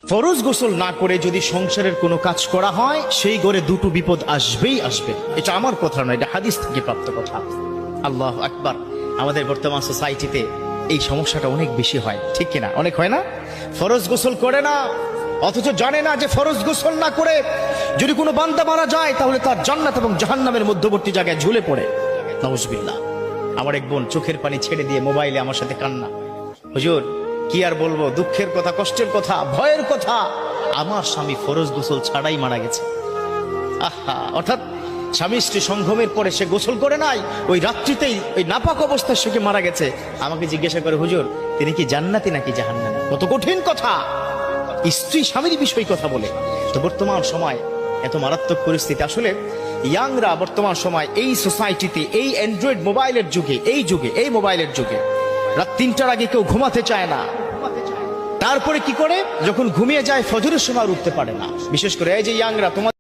ফরজ গোসল না করে যদি সংসারের কোনো কাজ করা হয় সেই ঘরে দুটো বিপদ আসবেই আসবে। এটা আমার কথা নয়, এটা হাদিস থেকে প্রাপ্ত কথা। আল্লাহ আকবার। আমাদের বর্তমান সোসাইটিতে এই সমস্যাটা অনেক বেশি হয়, ঠিক কিনা? অনেক হয় না? ফরজ গোসল করে না, অথচ জানে না যে ফরজ গোসল না করে যদি কোনো বান্দা মারা যায় তাহলে তার জান্নাত এবং জাহান্নামের মধ্যবর্তী জায়গায় ঝুলে পড়ে। নাউজুবিল্লাহ। আমার এক বোন চোখের পানি ছেড়ে দিয়ে মোবাইলে আমার সাথে কান্না, হুজুর কি আর বলবো, দুঃখের কথা, কষ্টের কথা, ভয়ের কথা, আমার স্বামী ফরজ গোসল ছাড়াই মারা গেছে। আহা, অর্থাৎ স্বামী স্ত্রী সঙ্গমের পরে সে গোসল করে নাই, ওই রাত্রিতেই ওই নাপাক অবস্থায় সে মারা গেছে। আমাকে জিজ্ঞাসা করে, হুজুর তিনি কি জান্নাতি নাকি জাহান্নামী? কত কঠিন কথা, স্ত্রী স্বামীর বিষয় কথা বলে। তো বর্তমান সময় এত মারাত্মক পরিস্থিতি, আসলে ইয়াংরা বর্তমান সময় এই সোসাইটিতে, এই অ্যান্ড্রয়েড মোবাইলের যুগে, এই মোবাইলের যুগে রাত ৩টার আগে কেউ ঘুমাতে চায় না। তারপরে কি করে, যখন ঘুমিয়ে যায় ফজরের সময় উঠতে পারে না। বিশেষ করে এই যে ইয়াংরা, তোমার